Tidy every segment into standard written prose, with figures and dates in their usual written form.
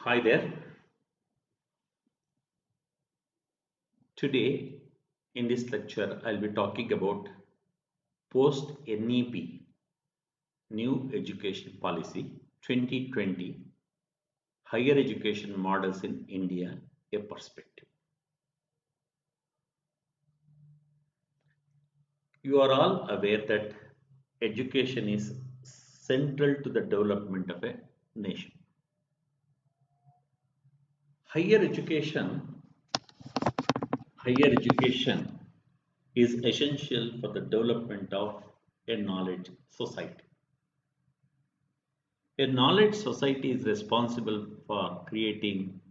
Hi there. Today in this lecture, I'll be talking about post NEP New Education Policy 2020 Higher Education Models in India, a Perspective. You are all aware that education is central to the development of a nation. Higher education, higher education is essential for the development of a knowledge society. A knowledge society is responsible for creating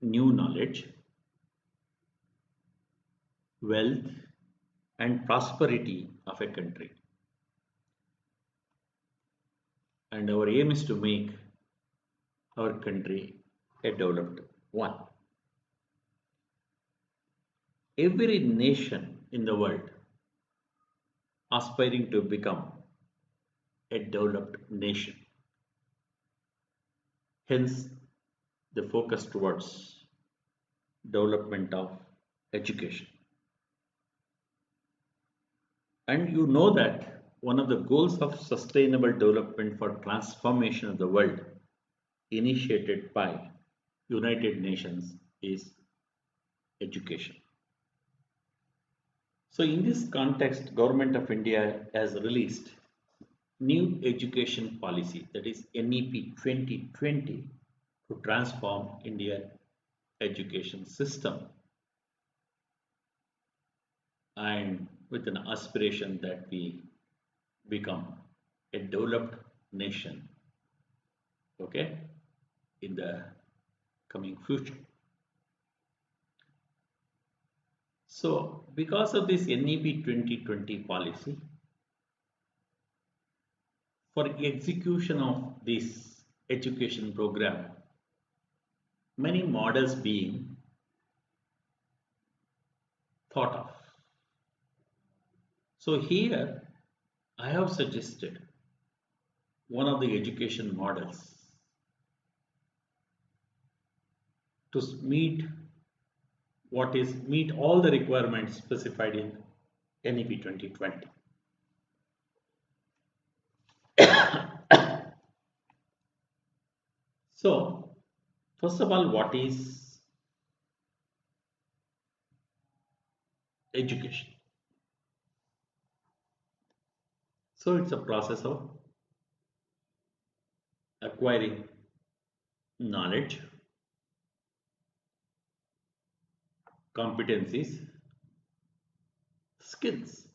new knowledge, wealth, and prosperity of a country. And our aim is to make our country a developed one. Every nation in the world aspiring to become a developed nation. Hence, the focus towards development of education. And you know that one of the goals of sustainable development for transformation of the world initiated by United Nations is education. So in this context, Government of India has released new education policy, that is NEP 2020, to transform Indian education system, and with an aspiration that we become a developed nation, okay, in the coming future. So because of this NEP 2020 policy, for execution of this education program, many models being thought of. So here I have suggested one of the education models to meet all the requirements specified in NEP 2020. So first of all, what is education? So it's a process of acquiring knowledge, competencies, skills.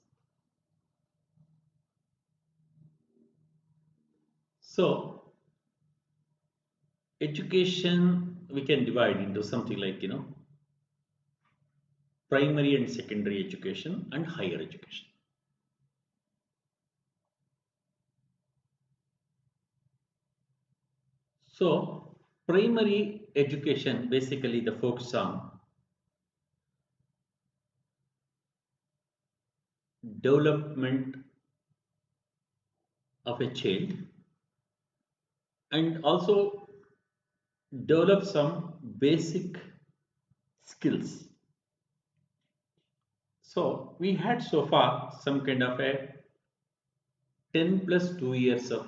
So education we can divide into something like primary and secondary education and higher education. So primary education basically the focus on development of a child and also develop some basic skills. So we had so far some kind of a 10 plus 2 years of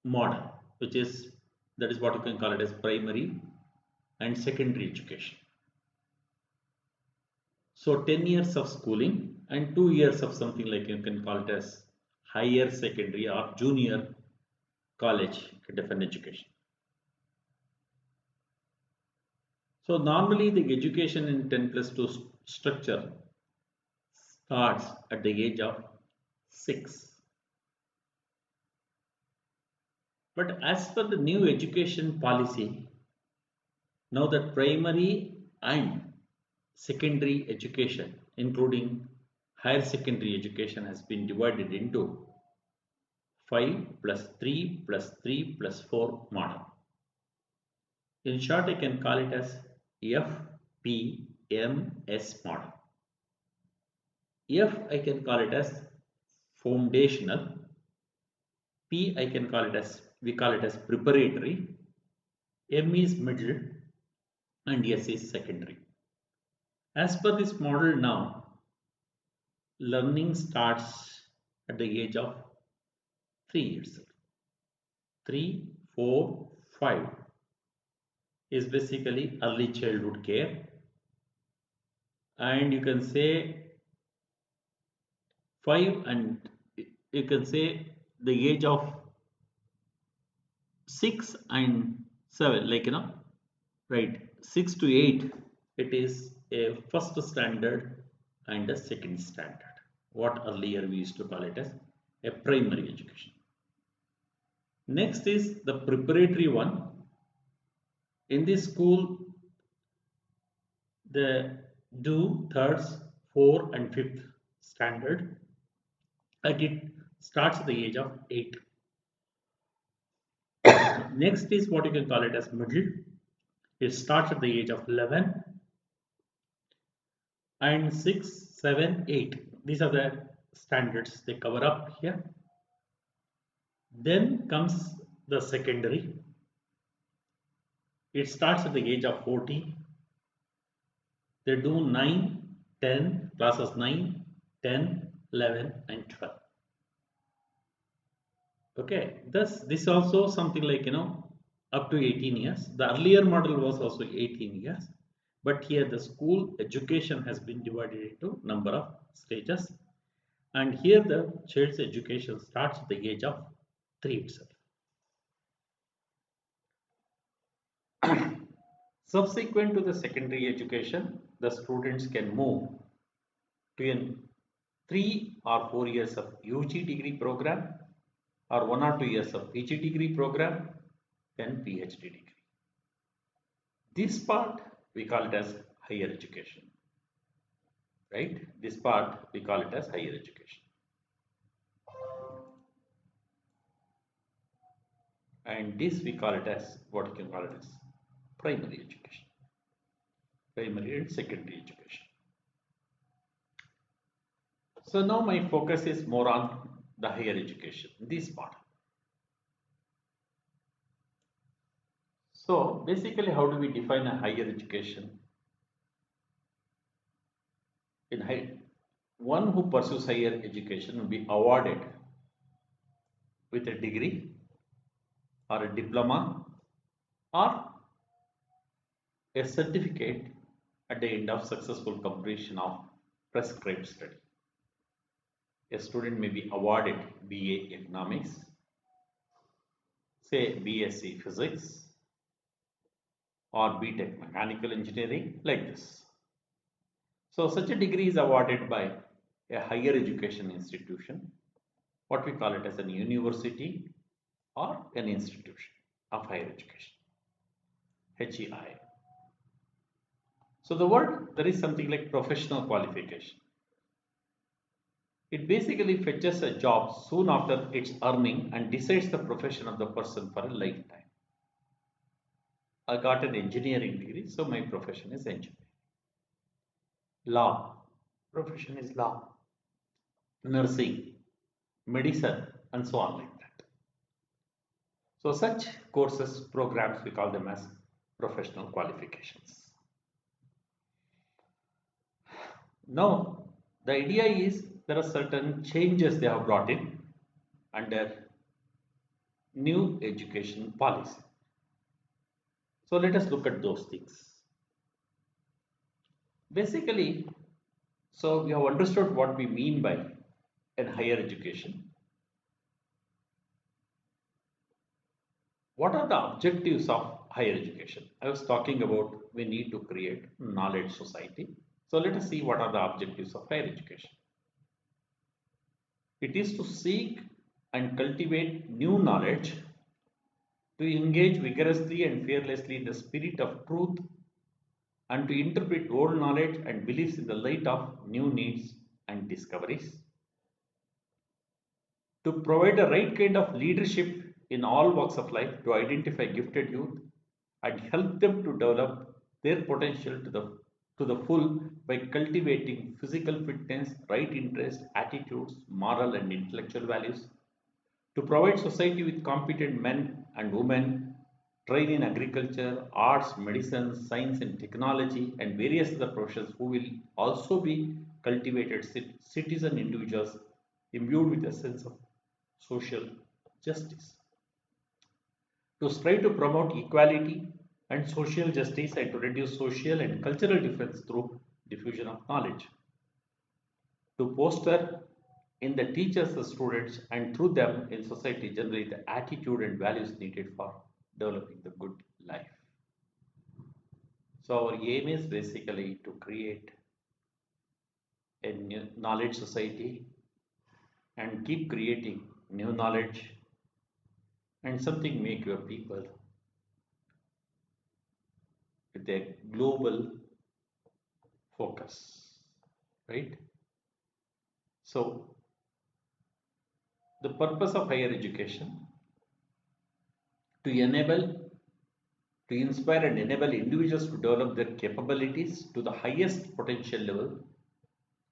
model, which is that is what you can call it as primary and secondary education. So 10 years of schooling and 2 years of something like you can call it as higher secondary or junior college kind of an education. So normally the education in 10 plus 2 structure starts at the age of 6. But as per the new education policy, now that primary and secondary education, including higher secondary education, has been divided into 5 plus 3 plus 3 plus 4 model. In short, I can call it as FPMS model. F I can call it as foundational, P I can call it as we call it as preparatory, M is middle, and S is secondary. As per this model now, learning starts at the age of 3 years. 3, 4, 5 is basically early childhood care, and you can say 5 and you can say the age of 6 and 7, like right, 6 to 8, it is a first standard and a second standard, what earlier we used to call it as a primary education. Next is the preparatory one. In this school, they do thirds, 4 and 5th standard, and it starts at the age of 8. Next is what you can call it as middle. It starts at the age of 11, and 6, 7, 8. These are the standards they cover up here. Then comes the secondary. It starts at the age of 14. They do 9, 10, classes 9, 10, 11 and 12. Okay, thus this also something like up to 18 years. The earlier model was also 18 years, but here the school education has been divided into number of stages, and here the child's education starts at the age of 3 itself. Subsequent to the secondary education, the students can move to an 3 or 4 years of UG degree program, or 1 or 2 years of PG degree program, then PhD degree. This part we call it as higher education, right? This part we call it as higher education. And this we call it as, what you can call it as primary education, primary and secondary education. So now my focus is more on the higher education, this part. So basically, how do we define a higher education? One who pursues higher education will be awarded with a degree or a diploma or a certificate at the end of successful completion of prescribed study. A student may be awarded BA Economics, say BSc Physics, or BTech Mechanical Engineering, like this. So such a degree is awarded by a higher education institution, what we call it as an university or an institution of higher education, HEI. So the word, there is something like professional qualification. It basically fetches a job soon after its earning and decides the profession of the person for a lifetime. I got an engineering degree, so my profession is engineering. Law, profession is law. Nursing, medicine, and so on like that. So such courses, programs, we call them as professional qualifications. Now, the idea is there are certain changes they have brought in under new education policy. So let us look at those things. Basically, so we have understood what we mean by in higher education. What are the objectives of higher education? I was talking about we need to create knowledge society. So let us see what are the objectives of higher education. It is to seek and cultivate new knowledge, to engage vigorously and fearlessly in the spirit of truth, and to interpret old knowledge and beliefs in the light of new needs and discoveries, to provide the right kind of leadership in all walks of life, to identify gifted youth and help them to develop their potential to the full by cultivating physical fitness, right interest, attitudes, moral and intellectual values, To provide society with competent men and women trained in agriculture, arts, medicine, science and technology and various other professions who will also be cultivated citizen individuals imbued with a sense of social justice. To strive to promote equality and social justice and to reduce social and cultural difference through diffusion of knowledge. To foster in the teachers, the students, and through them in society generally the attitude and values needed for developing the good life. So our aim is basically to create a new knowledge society and keep creating new knowledge and something make your people with a global focus, right? So the purpose of higher education to enable to inspire and enable individuals to develop their capabilities to the highest potential level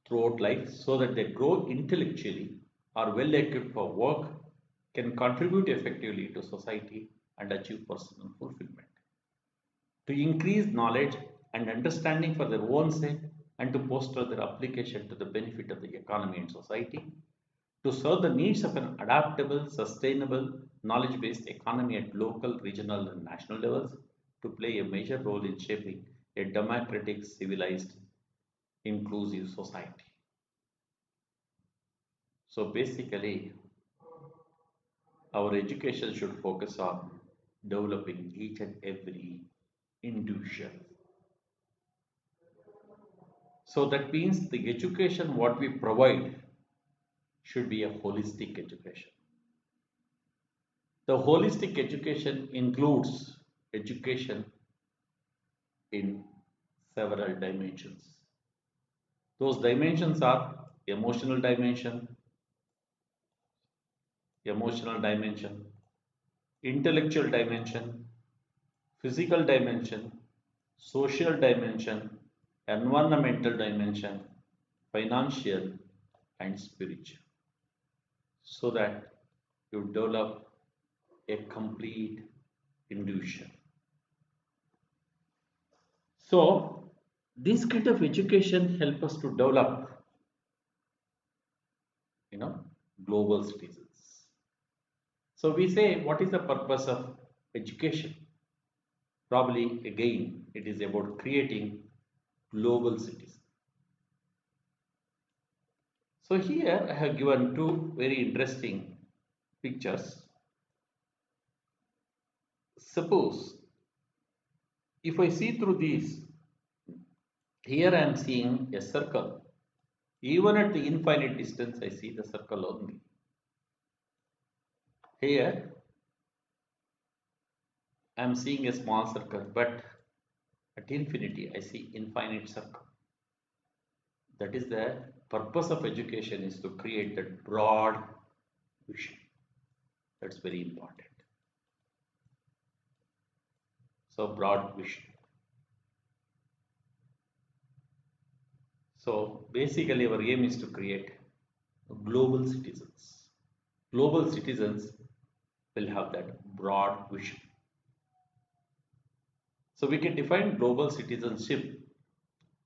throughout life so that they grow intellectually, are well equipped for work, can contribute effectively to society and achieve personal fulfillment. To increase knowledge and understanding for their own sake and to foster their application to the benefit of the economy and society, to serve the needs of an adaptable, sustainable, knowledge based economy at local, regional, and national levels, to play a major role in shaping a democratic, civilized, inclusive society. So basically, our education should focus on developing each and every individual. So that means the education what we provide should be a holistic education. The holistic education includes education in several dimensions. Those dimensions are emotional dimension, intellectual dimension, physical dimension, social dimension, environmental dimension, financial and spiritual, so that you develop a complete individual. So this kind of education help us to develop, you know, global citizens. So we say, what is the purpose of education? Probably again, it is about creating global citizens. So here I have given two very interesting pictures. Suppose if I see through these, here I am seeing a circle. Even at the infinite distance, I see the circle only. Here I am seeing a small circle, but at infinity, I see infinite circle. That is the purpose of education, is to create that broad vision. That's very important. So broad vision. So basically our aim is to create global citizens. Global citizens will have that broad vision. So we can define global citizenship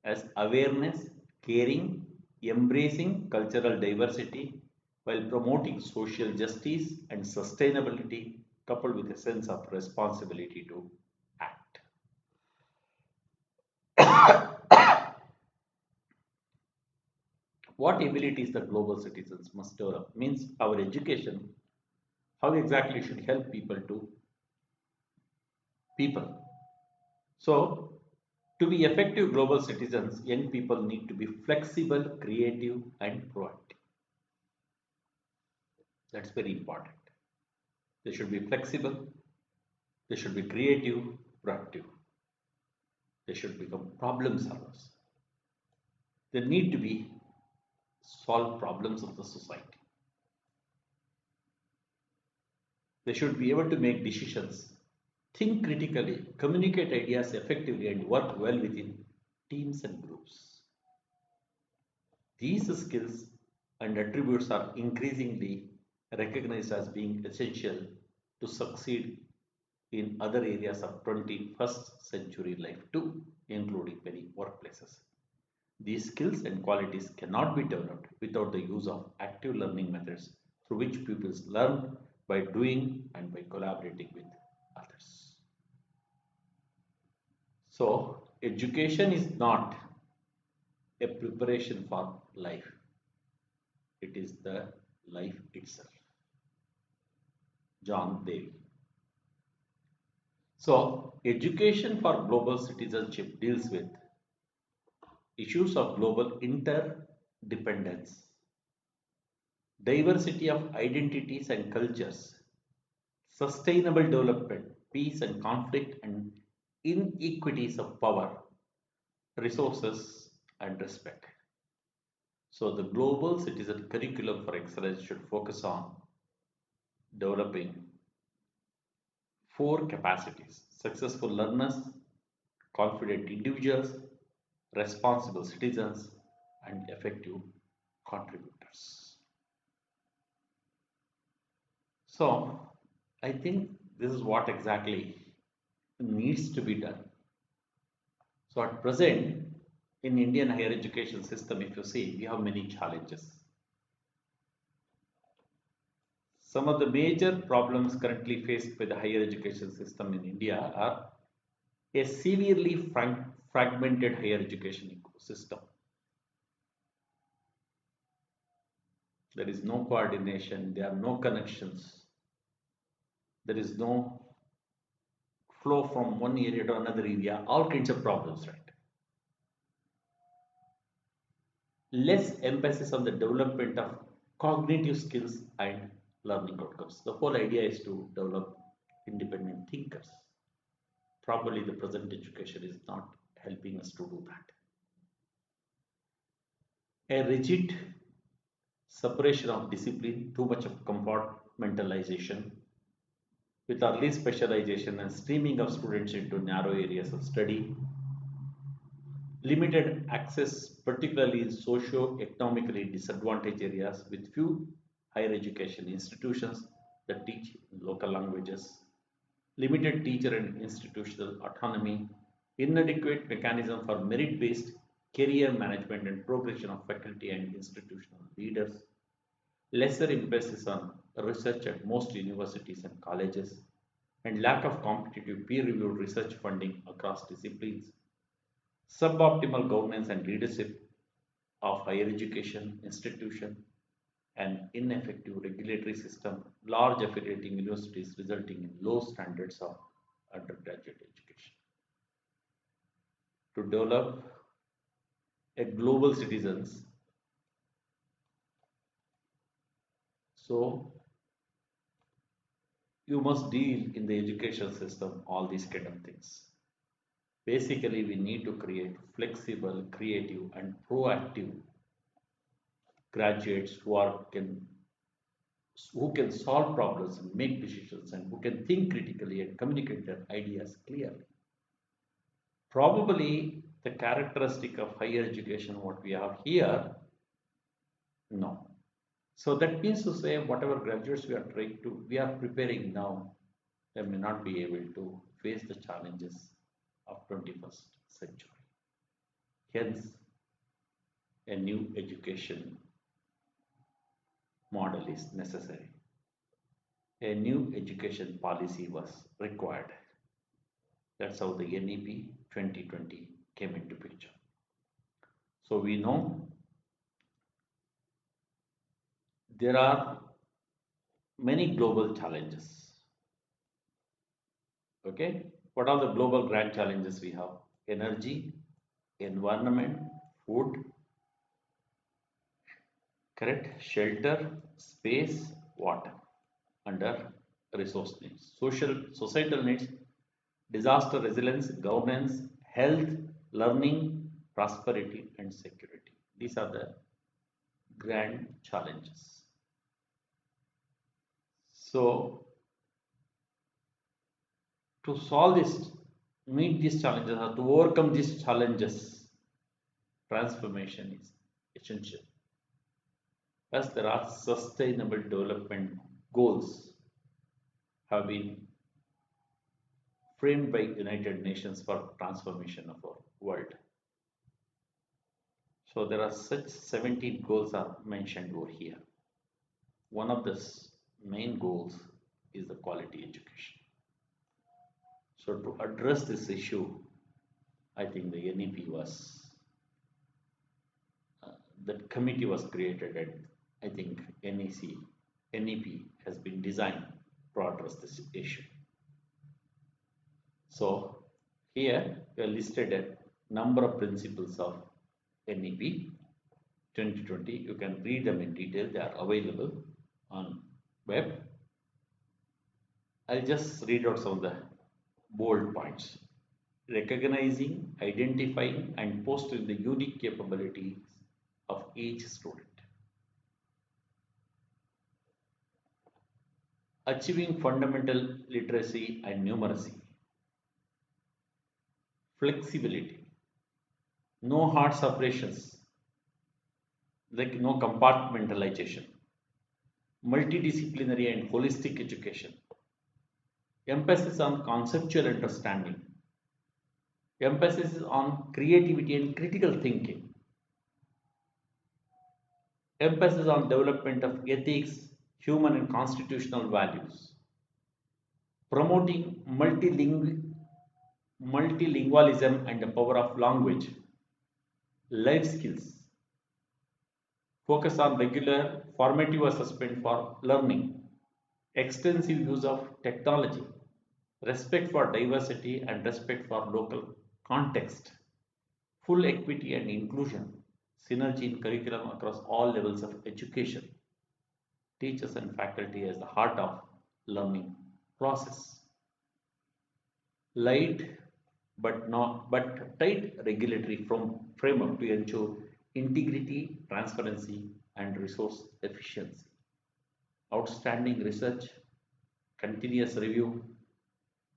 as awareness, caring, embracing cultural diversity while promoting social justice and sustainability coupled with a sense of responsibility to act. What abilities the global citizens must develop means our education, how exactly should help people. So to be effective global citizens, young people need to be flexible, creative, and proactive. That's very important. They should be flexible, they should be creative, proactive. They should become problem solvers. They need to be solve problems of the society. They should be able to make decisions, think critically, communicate ideas effectively, and work well within teams and groups. These skills and attributes are increasingly recognized as being essential to succeed in other areas of 21st century life too, including many workplaces. These skills and qualities cannot be developed without the use of active learning methods through which pupils learn by doing and by collaborating with others. So, education is not a preparation for life, it is the life itself. John Davy. So, education for global citizenship deals with issues of global interdependence, diversity of identities and cultures, sustainable development, peace and conflict, and inequities of power, resources, and respect. So, the global citizen curriculum for excellence should focus on developing four capacities: successful learners, confident individuals, responsible citizens, and effective contributors. So, I think this is what exactly needs to be done. So, at present, in Indian higher education system, if you see, we have many challenges. Some of the major problems currently faced by the higher education system in India are a severely fragmented higher education ecosystem. There is no coordination, there are no connections, there is no flow from one area to another area, all kinds of problems, right? Less emphasis on the development of cognitive skills and learning outcomes. The whole idea is to develop independent thinkers. Probably the present education is not helping us to do that. A rigid separation of discipline, too much of compartmentalization, with early specialization and streaming of students into narrow areas of study, limited access, particularly in socio-economically disadvantaged areas with few higher education institutions that teach in local languages, limited teacher and institutional autonomy, inadequate mechanism for merit-based career management and progression of faculty and institutional leaders, lesser emphasis on research at most universities and colleges, and lack of competitive peer-reviewed research funding across disciplines, suboptimal governance and leadership of higher education institution, and ineffective regulatory system, large affiliating universities resulting in low standards of undergraduate education. To develop a global citizens, so you must deal in the education system all these kind of things. Basically, we need to create flexible, creative, and proactive graduates who can solve problems and make decisions and who can think critically and communicate their ideas clearly. Probably the characteristic of higher education, what we have here, no. So that means to say whatever graduates we are preparing now, they may not be able to face the challenges of 21st century. Hence, a new education model is necessary. A new education policy was required. That's how the NEP 2020 came into picture. So we know there are many global challenges. Okay, what are the global grand challenges we have? Energy, environment, food, correct? Shelter, space, water under resource needs. Societal needs, disaster resilience, governance, health, learning, prosperity, and security. These are the grand challenges. So, to solve this, meet these challenges, or to overcome these challenges, transformation is essential. as there are sustainable development goals have been framed by United Nations for transformation of our world. So there are such 17 goals are mentioned over here. One of the main goals is the quality education. So to address this issue, I think the NEP was that committee was created, and I think NEP has been designed to address this issue. So here we are listed a number of principles of NEP 2020. You can read them in detail. They are available on web. I'll just read out some of the bold points. Recognizing, identifying, and fostering the unique capabilities of each student. Achieving fundamental literacy and numeracy. Flexibility. No hard separations, like no compartmentalization. Multidisciplinary and holistic education. Emphasis on conceptual understanding. Emphasis on creativity and critical thinking. Emphasis on development of ethics, human and constitutional values. Promoting multilingualism and the power of language. Life skills. Focus on regular formative assessment for learning. Extensive use of technology. Respect for diversity and respect for local context. Full equity and inclusion. Synergy in curriculum across all levels of education. Teachers and faculty as the heart of learning process. Light but tight regulatory framework to ensure integrity, transparency, and resource efficiency. Outstanding research, continuous review,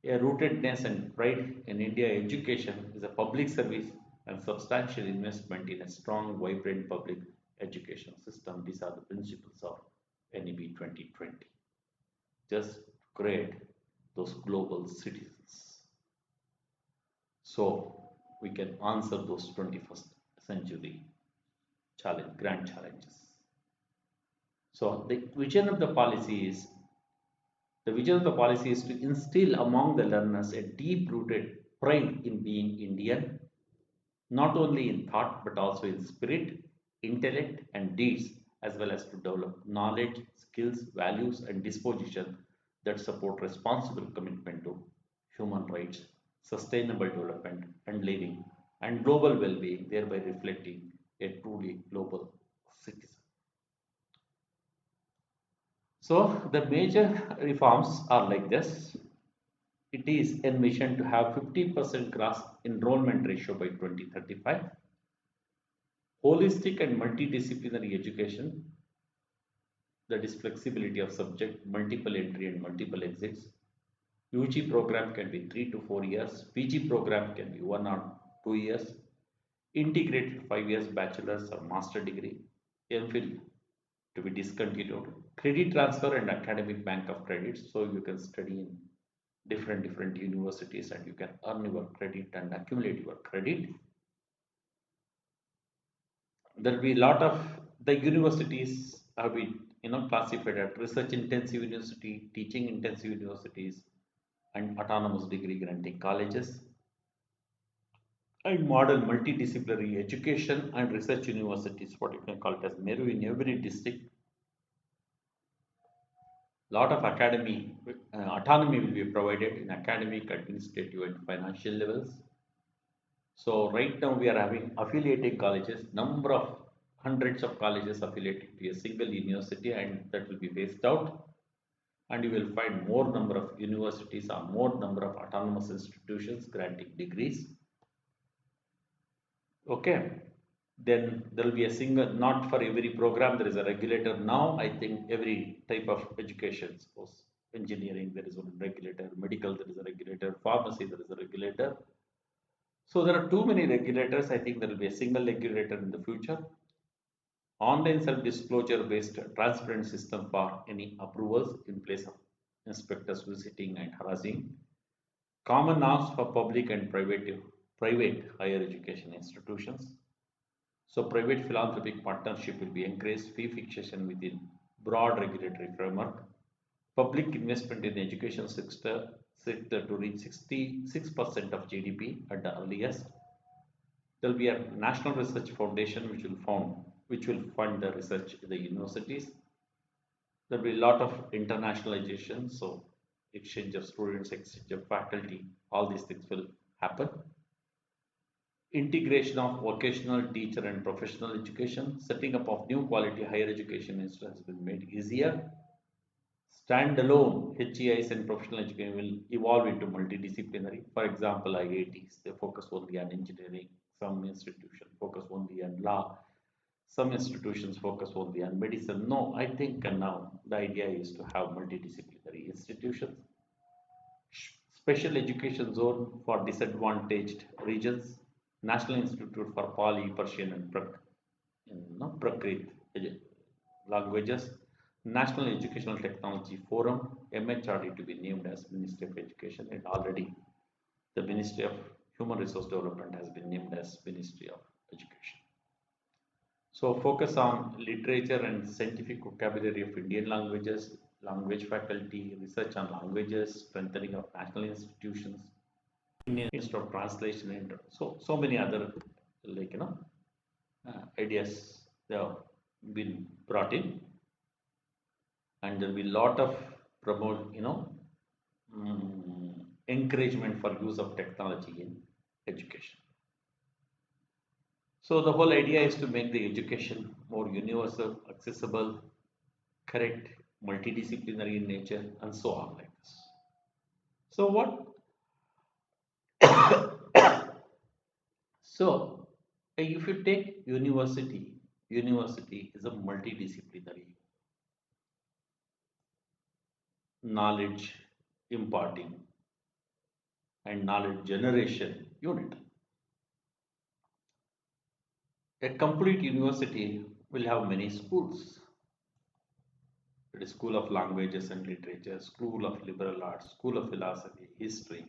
a rootedness and pride in India education is a public service and substantial investment in a strong, vibrant public education system. These are the principles of NEP 2020. Just create those global citizens. So we can answer those 21st century grand challenges. So the vision of the policy is to instill among the learners a deep-rooted pride in being Indian, not only in thought but also in spirit, intellect, and deeds, as well as to develop knowledge, skills, values, and disposition that support responsible commitment to human rights, sustainable development and living, and global well-being, thereby reflecting a truly global citizen. So the major reforms are like this. It is envisioned to have 50% gross enrollment ratio by 2035, holistic and multidisciplinary education, that is flexibility of subject, multiple entry and multiple exits. UG program can be 3 to 4 years, PG program can be 1 or 2 years, integrated 5 years bachelor's or master degree, MPhil to be discontinued, credit transfer and academic bank of credits, so you can study in different universities and you can earn your credit and accumulate your credit. There will be a lot of the universities have been classified as research intensive university, teaching intensive universities, and autonomous degree granting colleges, and model multidisciplinary education and research universities, what you can call it as MERU in every district. Lot of academy autonomy will be provided in academic, administrative, and financial levels. So right now we are having affiliating colleges, number of hundreds of colleges affiliated to a single university, and that will be phased out. And you will find more number of universities or more number of autonomous institutions granting degrees. Okay, then there will be a single, not for every program there is a regulator. Now I think every type of education, suppose engineering there is a regulator, medical there is a regulator, pharmacy there is a regulator. So there are too many regulators. I think there will be a single regulator in the future. online self-disclosure based transparent system for any approvals in place of inspectors visiting and harassing, common norms for public and private higher education institutions. So private philanthropic partnership will be encouraged, fee fixation within broad regulatory framework, public investment in the education sector to reach 66% of GDP at the earliest. There will be a national research foundation which will fund the research in the universities. There will be a lot of internationalization, so exchange of students, exchange of faculty, all these things will happen. Integration of vocational, teacher and professional education, setting up of new quality higher education institutions has been made easier. Standalone HEIs and professional education will evolve into multidisciplinary. For example, IITs, they focus only on engineering, some institutions focus only on law, some institutions focus only on medicine. No, I think now the idea is to have multidisciplinary institutions, special education zone for disadvantaged regions, National Institute for Pali, Persian and Prakrit languages, National Educational Technology Forum, MHRD to be named as Ministry of Education, and already the Ministry of Human Resource Development has been named as Ministry of Education. So focus on literature and scientific vocabulary of Indian languages, language faculty, research on languages, strengthening of national institutions, instead of translation, and so many other like ideas they have been brought in, and there will be a lot of promote encouragement for use of technology in education. So the whole idea is to make the education more universal, accessible, correct, multidisciplinary in nature, and so on like this. So what? So if you take university, university is a multidisciplinary knowledge imparting and knowledge generation unit. A complete university will have many schools. It is School of Languages and Literature, School of Liberal Arts, School of Philosophy, History,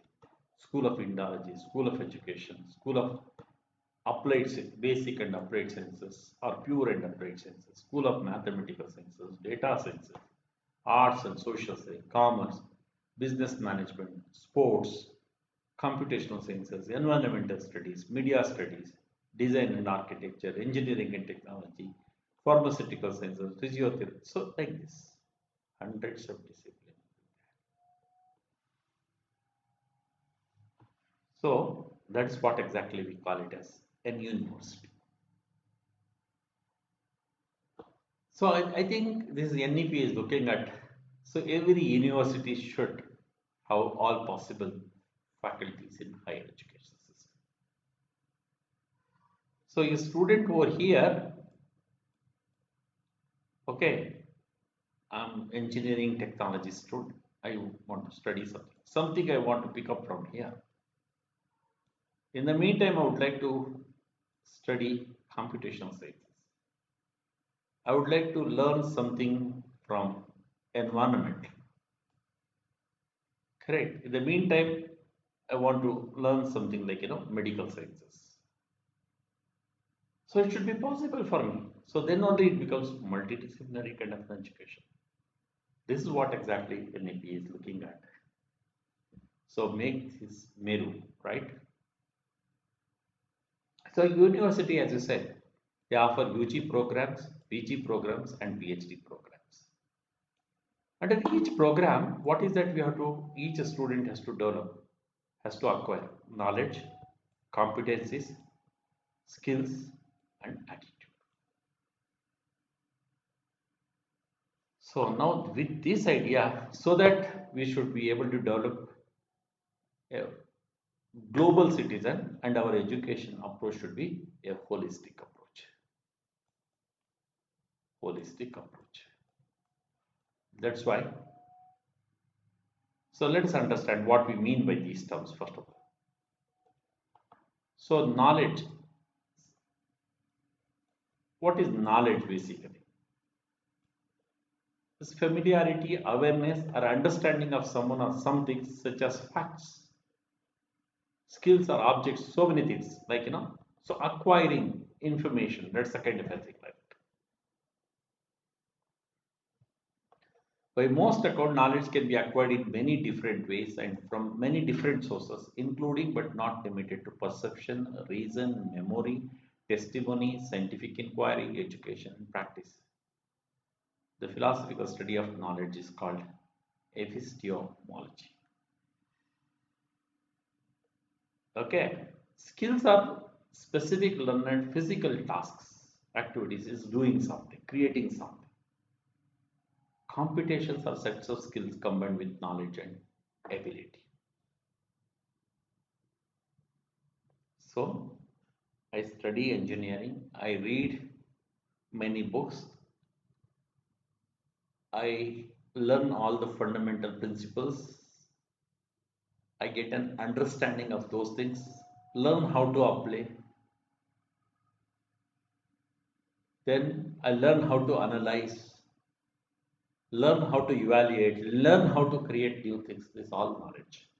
School of Indology, School of Education, School of Basic and Applied Sciences, or Pure and Applied Sciences, School of Mathematical Sciences, Data Sciences, Arts and Social Sciences, Commerce, Business Management, Sports, Computational Sciences, Environmental Studies, Media Studies, Design and Architecture, Engineering and Technology, Pharmaceutical Sciences, Physiotherapy. So like this, hundreds of disciplines. So that's what exactly we call it as a university. So I think this NEP is looking at, so every university should have all possible faculties in higher education system. So a student over here, okay, I'm engineering technology student. I want to study something I want to pick up from here. In the meantime, I would like to study computational sciences. I would like to learn something from environment. Correct. In the meantime, I want to learn something like medical sciences. So it should be possible for me. So then only it becomes multidisciplinary kind of education. This is what exactly NEP is looking at. So make this Meru, right? So university, as you said, they offer UG programs, PG programs, and PhD programs. Under each program, what is that each student has to develop, has to acquire knowledge, competencies, skills, and attitude. So now with this idea, so that we should be able to develop a global citizen, and our education approach should be a holistic approach. Holistic approach. That's why. So let us understand what we mean by these terms first of all. So knowledge. What is knowledge basically? This familiarity, awareness, or understanding of someone or something such as facts, skills or objects, so many things like so acquiring information, that's the kind of a thing like that. By most account, knowledge can be acquired in many different ways and from many different sources, including but not limited to perception, reason, memory, testimony, scientific inquiry, education, and practice. The philosophical study of knowledge is called epistemology. Okay, skills are specific learned physical tasks, activities, is doing something, creating something. Computations are sets of skills combined with knowledge and ability. So, I study engineering, I read many books, I learn all the fundamental principles, I get an understanding of those things, learn how to apply, then I learn how to analyze, learn how to evaluate, learn how to create new things. This is all knowledge.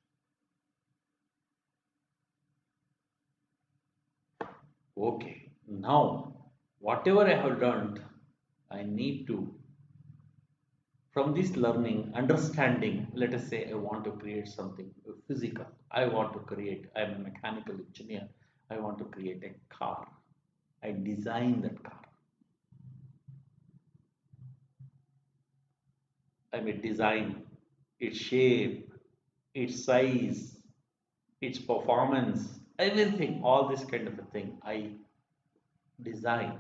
Okay, now whatever I have learned, I need to, from this learning, understanding, let us say I want to create something physical. I want to create, I'm a mechanical engineer, I want to create a car. I design that car. I may design its shape, its size, its performance, everything, all this kind of a thing I design.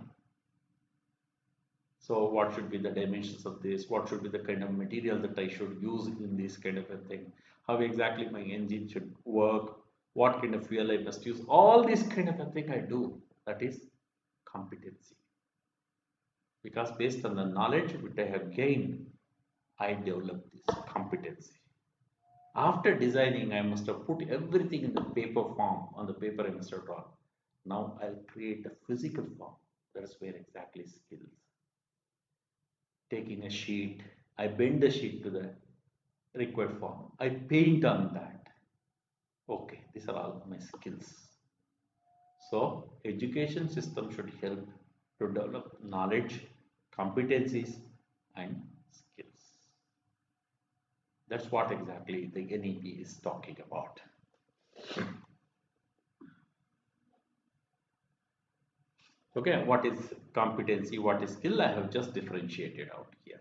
So what should be the dimensions of this? What should be the kind of material that I should use in this kind of a thing? How exactly my engine should work? What kind of fuel I must use? All this kind of a thing I do. That is competency. Because based on the knowledge which I have gained, I develop this competency. After designing, I must have put everything in the paper form. On the paper, I must have drawn. Now I'll create a physical form. That's where exactly skills. Taking a sheet, I bend the sheet to the required form. I paint on that. Okay, these are all my skills. So education system should help to develop knowledge, competencies, and skills. That's what exactly the NEP is talking about. Okay, what is competency, what is skill? I have just differentiated out here.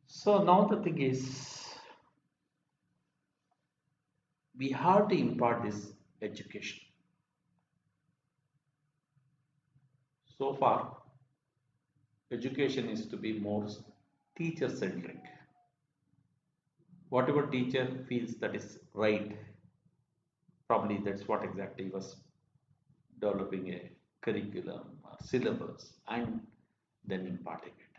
So now the thing is, we have to impart this education. So far, education is to be more teacher centric. Whatever teacher feels that is right, probably that's what exactly was developing a curriculum, syllabus, and then imparting it.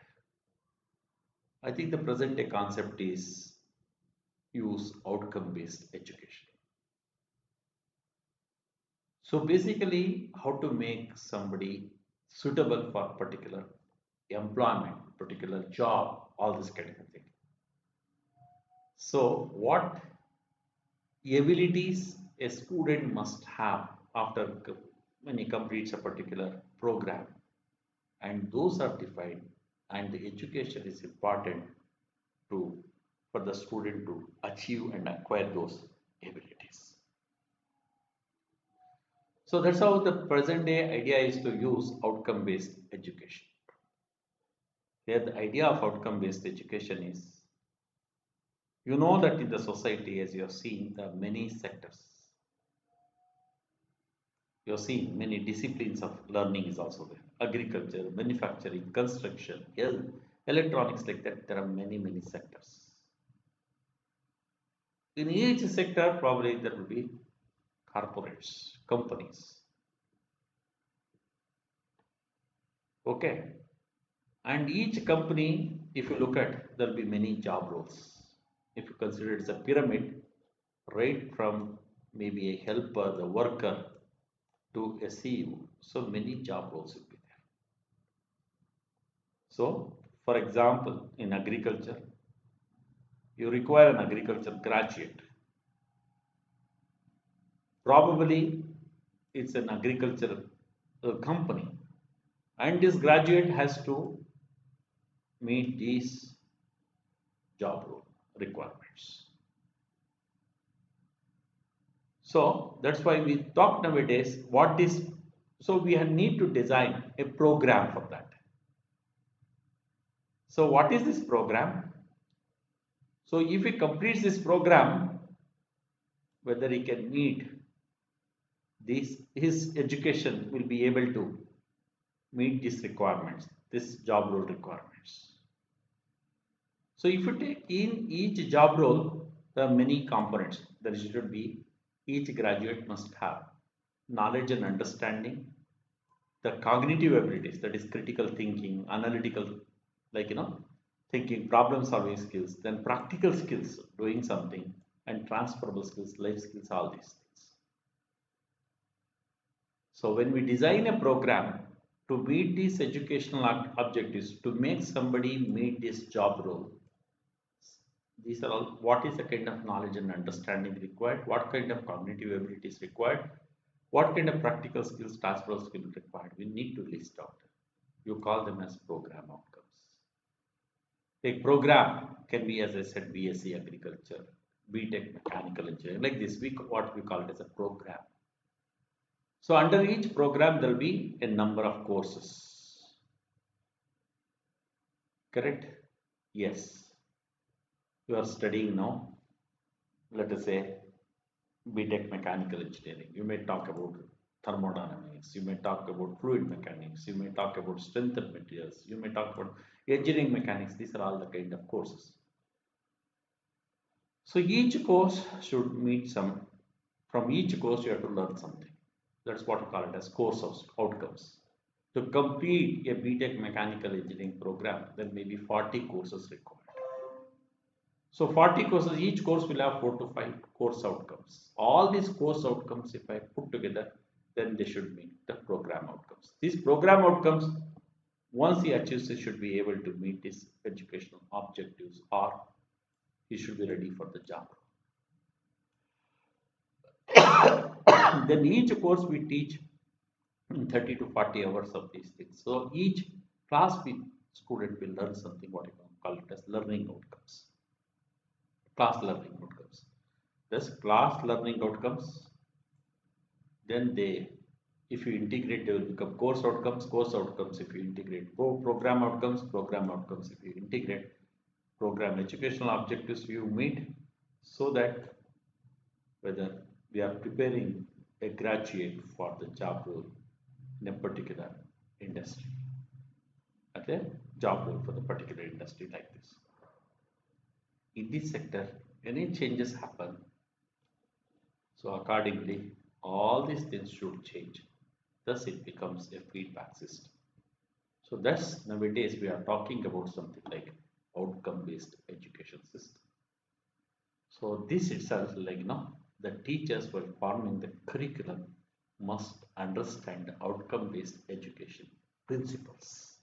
I think the present day concept is use outcome based education. So basically, how to make somebody suitable for particular employment, particular job, all this kind of thing. So what abilities a student must have after when he completes a particular program, and those are defined, and the education is important to for the student to achieve and acquire those abilities. So that's how the present day idea is to use outcome based education. Here the idea of outcome based education is, you know that in the society, as you have seen, there are many sectors. You have seen many disciplines of learning is also there. Agriculture, manufacturing, construction, health, electronics, like that. There are many sectors. In each sector, probably there will be corporates, companies. Okay. And each company, if you look at, there will be many job roles. If you consider it as a pyramid, right from maybe a helper, the worker, to a CEO, so many job roles will be there. So, for example, in agriculture, you require an agriculture graduate. Probably it's an agricultural company, and this graduate has to meet these job role requirements. So that's why we talk nowadays what is, so we need to design a program for that. So what is this program? So if he completes this program, whether he can meet this, his education will be able to meet these requirements, this job role requirements. So if you take in each job role, there are many components. There should be, each graduate must have knowledge and understanding, the cognitive abilities, that is critical thinking, analytical, like thinking, problem solving skills, then practical skills, doing something, and transferable skills, life skills, all these things. So when we design a program to meet these educational objectives, to make somebody meet this job role, these are all, what is the kind of knowledge and understanding required, what kind of cognitive abilities required, what kind of practical skills, transferable skills required, we need to list out. You call them as program outcomes. A program can be, as I said, BSc agriculture, BTech mechanical engineering, like this, what we call it as a program. So under each program, there will be a number of courses. Correct? Yes. You are studying now, let us say, BTech mechanical engineering. You may talk about thermodynamics, you may talk about fluid mechanics, you may talk about strength of materials, you may talk about engineering mechanics. These are all the kind of courses. So each course should meet some, from each course you have to learn something. That's what we call it as course outcomes. To complete a BTech mechanical engineering program, there may be 40 courses required. So 40 courses, each course will have 4 to 5 course outcomes. All these course outcomes, if I put together, then they should meet the program outcomes. These program outcomes, once he achieves, he should be able to meet his educational objectives, or he should be ready for the job. Then each course we teach in 30 to 40 hours of these things. So each class student will learn something, what you can call it as learning outcomes. Class learning outcomes. This class learning outcomes, then they, if you integrate, they will become course outcomes if you integrate, program outcomes if you integrate, program educational objectives you meet, so that whether we are preparing a graduate for the job role in a particular industry, okay, job role for the particular industry like this. In this sector, any changes happen, so accordingly, all these things should change. Thus, it becomes a feedback system. So that's, nowadays we are talking about something like outcome-based education system. So this itself, like the teachers were forming the curriculum must understand the outcome-based education principles,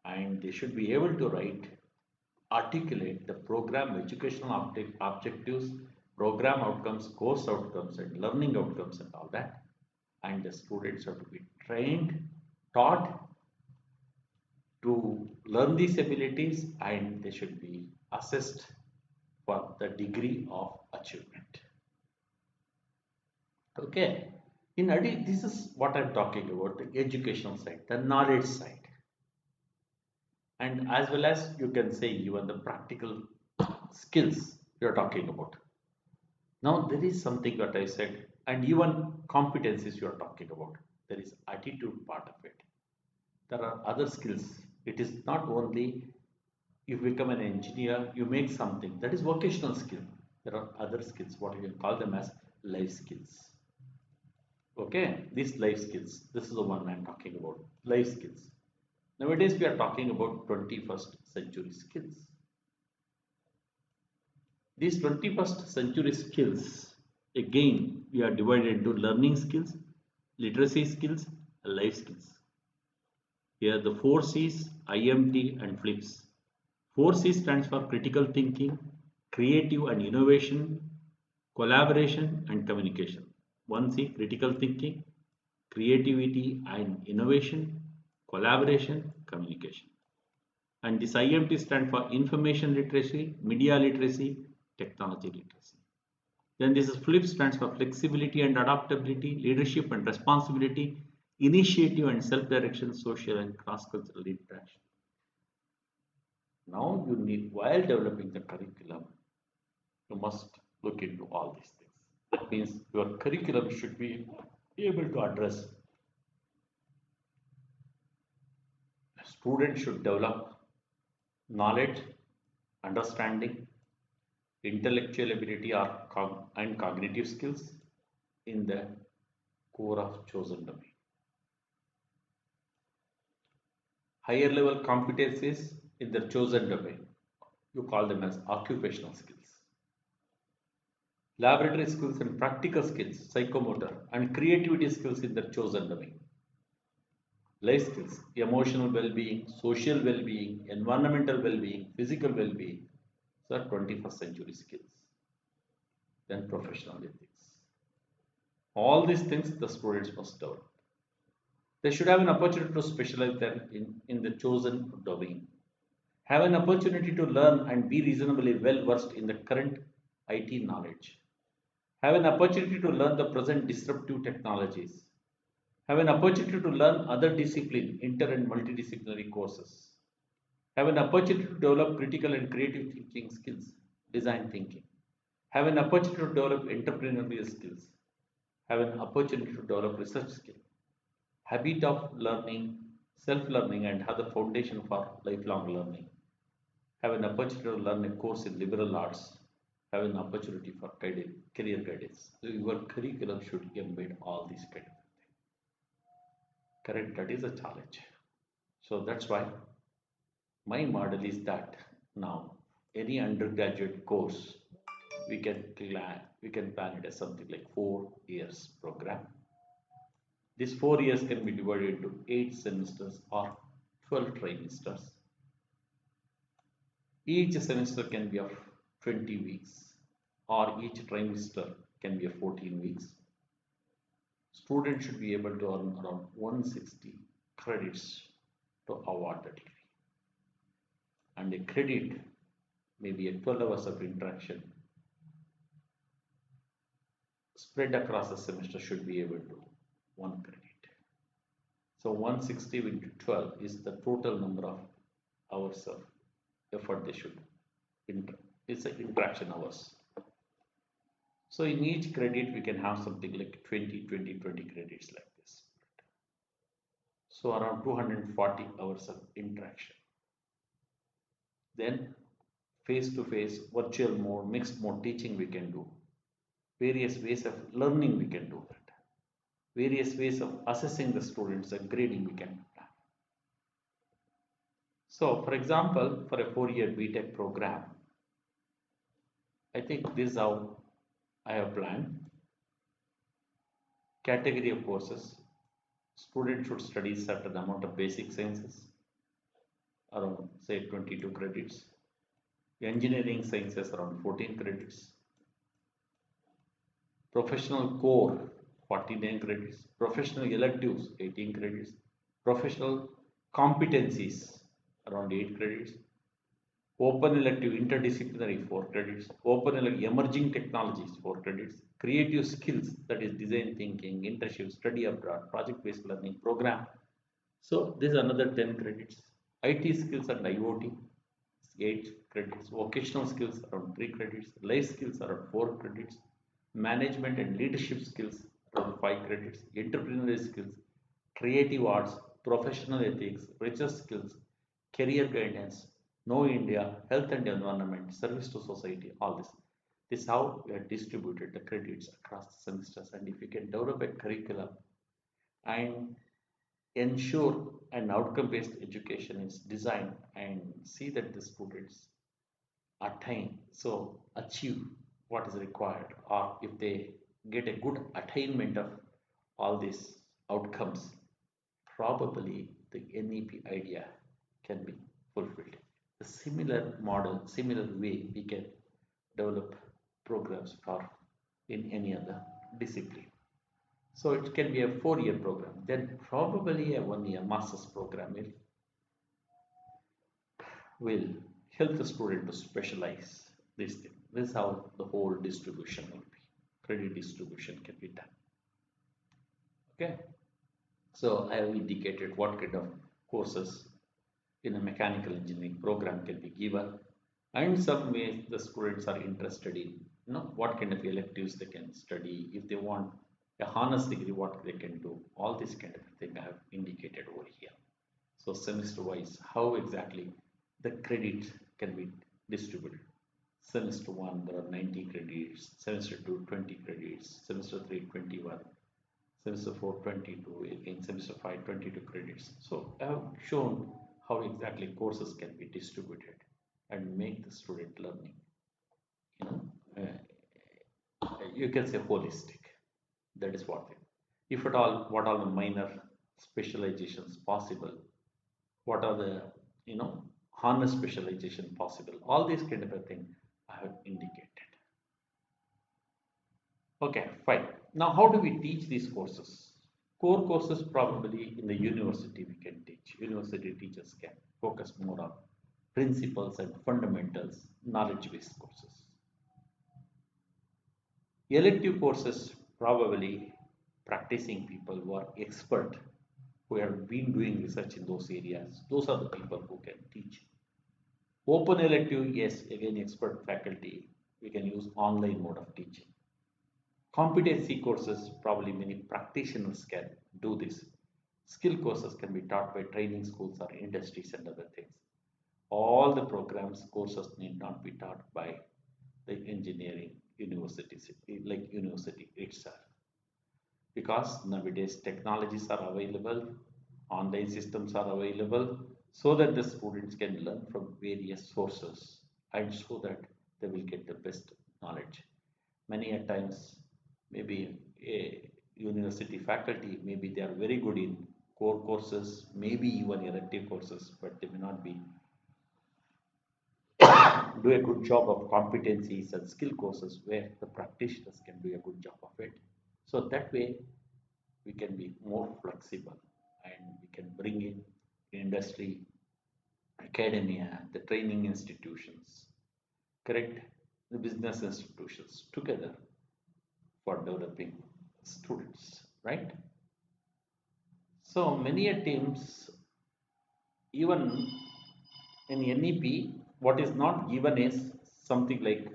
and they should be able to articulate the program educational objectives, program outcomes, course outcomes, and learning outcomes, and all that. And the students have to be trained, taught to learn these abilities, and they should be assessed for the degree of achievement. Okay. In addition, this is what I'm talking about, the educational side, the knowledge side, and as well as you can say even the practical skills you're talking about. Now there is something that I said, and even competencies you are talking about. There is attitude part of it. There are other skills. It is not only you become an engineer, you make something. That is vocational skill. There are other skills, what you can call them as life skills. Okay, these life skills. This is the one I'm talking about. Life skills. Nowadays we are talking about 21st century skills. These 21st century skills, again, we are divided into learning skills, literacy skills, life skills. Here the 4 C's, IMT and FLIPS. 4 C stands for critical thinking, creative and innovation, collaboration and communication. 1 C, critical thinking, creativity and innovation, collaboration, communication. And this IMT stands for information literacy, media literacy, technology literacy. Then this is FLIP stands for flexibility and adaptability, leadership and responsibility, initiative and self-direction, social and cross-cultural interaction. Now you need, while developing the curriculum, you must look into all these things. That means your curriculum should be able to address. Students should develop knowledge, understanding, intellectual ability and cognitive skills in the core of chosen domain. Higher level competencies in their chosen domain. You call them as occupational skills. Laboratory skills and practical skills, psychomotor and creativity skills in their chosen domain. Life skills, emotional well-being, social well-being, environmental well-being, physical well-being. So 21st century skills. Then professional ethics. All these things the students must develop. They should have an opportunity to specialize them in the chosen domain. Have an opportunity to learn and be reasonably well versed in the current IT knowledge. Have an opportunity to learn the present disruptive technologies. Have an opportunity to learn other discipline, inter and multidisciplinary courses. Have an opportunity to develop critical and creative thinking skills, design thinking. Have an opportunity to develop entrepreneurial skills. Have an opportunity to develop research skills. Habit of learning, self-learning and have the foundation for lifelong learning. Have an opportunity to learn a course in liberal arts. Have an opportunity for career guidance. So your curriculum should embed all these kind of things. Correct, that is a challenge. So that's why my model is that now any undergraduate course we can plan it as something like 4 years program. This 4 years can be divided into 8 semesters or 12 trimesters. Each semester can be of 20 weeks or each trimester can be of 14 weeks. Students should be able to earn around 160 credits to award the degree. And a credit may be a 12 hours of interaction spread across the semester should be able to 1 credit. So 160 into 12 is the total number of hours of effort they should it's the interaction hours. So in each credit we can have something like 20 credits like this. So around 240 hours of interaction. Then face to face, virtual mode, mixed mode teaching we can do. Various ways of learning we can do that. Various ways of assessing the students and grading we can do that. So for example, for a 4-year BTech program, I think this is how I have planned. Category of courses. Student should study certain amount of basic sciences, around say 22 credits. Engineering sciences around 14 credits. Professional core 49 credits. Professional electives 18 credits. Professional competencies around 8 credits. Open elective interdisciplinary 4 credits. Open elective emerging technologies 4 credits. Creative skills, that is design thinking, internship, study abroad, project based learning program. So this is another 10 credits. IT skills and IoT 8 credits. Vocational skills around 3 credits. Life skills around 4 credits. Management and leadership skills around 5 credits. Entrepreneurial skills, creative arts, professional ethics, research skills, career guidance, Know India, health and environment, service to society, all this. This is how we have distributed the credits across the semesters. And if you can develop a curriculum and ensure an outcome-based education is designed and see that the students achieve what is required, or if they get a good attainment of all these outcomes, probably the NEP idea can be fulfilled. The similar model, similar way we can develop programs for in any other discipline. So it can be a 4 year program. Then probably a 1 year master's program will help the student to specialize this thing. This is how the whole distribution will be. Credit distribution can be done. Okay. So I have indicated what kind of courses in a mechanical engineering program can be given, and some ways the students are interested in, what kind of electives they can study. If they want a honors degree, what they can do. All this kind of thing I have indicated over here. So semester wise, how exactly the credit can be distributed. Semester 1 there are 90 credits, semester 2 20 credits, semester 3 21, semester 4 22, again semester 5 22 credits. So I have shown how exactly courses can be distributed and make the student learning, you know, you can say holistic. That is what it. If at all, what are the minor specializations possible? What are the, honor specialization possible? All these kind of a thing I have indicated. Okay, fine. Now, how do we teach these courses? Core courses probably in the university we can teach. University teachers can focus more on principles and fundamentals, knowledge-based courses. Elective courses probably practicing people who are expert, who have been doing research in those areas. Those are the people who can teach. Open elective, yes, again expert faculty. We can use online mode of teaching. Competency courses, probably many practitioners can do this. Skill courses can be taught by training schools or industries and other things. All the programs, courses need not be taught by the engineering universities, like university itself. Because nowadays technologies are available, online systems are available, so that the students can learn from various sources and so that they will get the best knowledge. Many a times, maybe a university faculty, maybe they are very good in core courses, maybe even elective courses, but they may not be do a good job of competencies and skill courses where the practitioners can do a good job of it. So that way we can be more flexible and we can bring in industry, academia, the training institutions, correct, the business institutions together for developing students, right? So many a teams, even in NEP, what is not given is something like,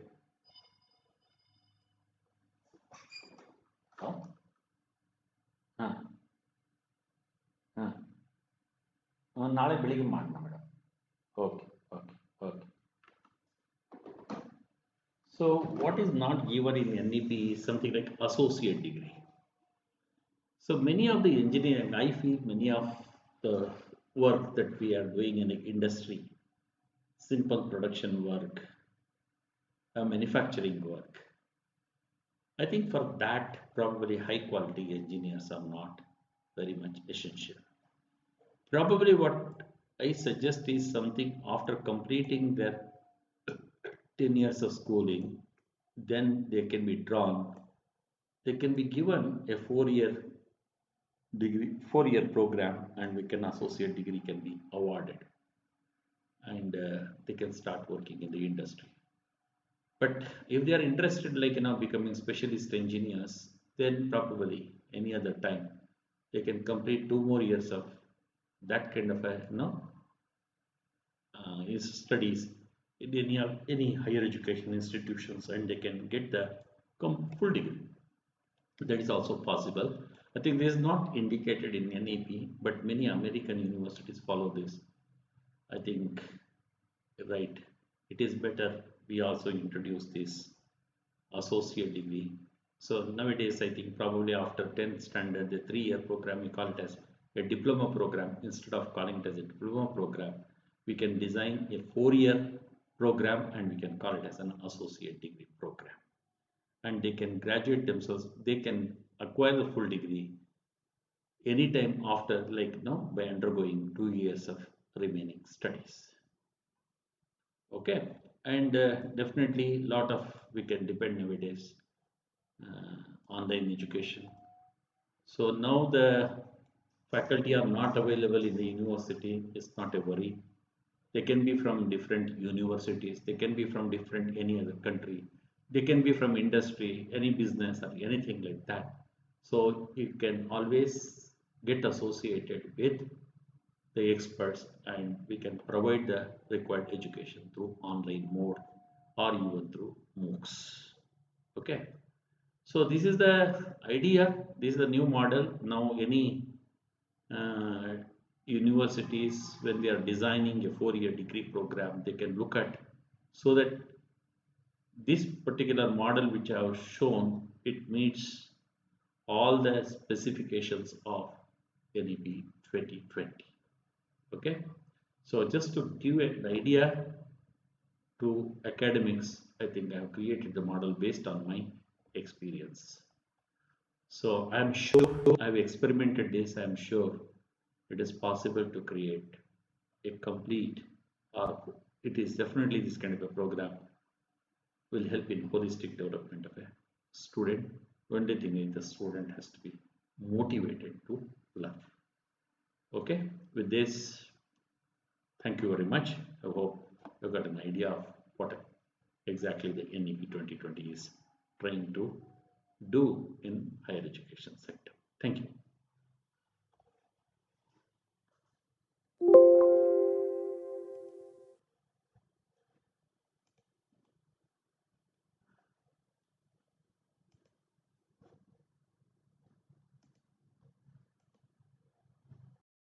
oh, huh, huh, ನಾಳೆ ಬೆಳಿಗ್ಗೆ ಮಾಡೋಣ madam. Okay okay okay. So what is not given in NEP is something like associate degree. So many of the engineering, I feel many of the work that we are doing in the industry, simple production work, manufacturing work, I think for that probably high quality engineers are not very much essential. Probably what I suggest is something after completing their 10 years of schooling, then they can be drawn, they can be given a 4 year degree, 4 year program, and we can associate degree can be awarded, and they can start working in the industry. But if they are interested, like becoming specialist engineers, then probably any other time they can complete 2 more years of that kind of a studies in any higher education institutions, and they can get the full degree. That is also possible. I think this is not indicated in NEP, but many American universities follow this. I think, right, it is better we also introduce this associate degree. So nowadays, I think probably after 10th standard, the 3 year program, we call it as a diploma program. Instead of calling it as a diploma program, we can design a 4 year program and we can call it as an associate degree program. And they can graduate themselves, they can acquire the full degree anytime after, like by undergoing 2 years of remaining studies. Okay, and definitely lot of we can depend nowadays online education. So now the faculty are not available in the university. It's not a worry. They can be from different universities. They can be from different any other country. They can be from industry, any business or anything like that. So you can always get associated with the experts, and we can provide the required education through online mode or even through MOOCs. Okay. So this is the idea. This is the new model. Now any uh, universities, when they are designing a 4-year degree program, they can look at, so that this particular model which I have shown, it meets all the specifications of NEP 2020. Okay, so just to give an idea to academics, I think I have created the model based on my experience. So I'm sure I've experimented this. I'm sure it is possible to create a complete, or it is definitely this kind of a program will help in holistic development of a student. Only thing is the student has to be motivated to learn. Okay, with this, thank you very much. I hope you got an idea of what exactly the NEP 2020 is trying to do in higher education sector. Thank you.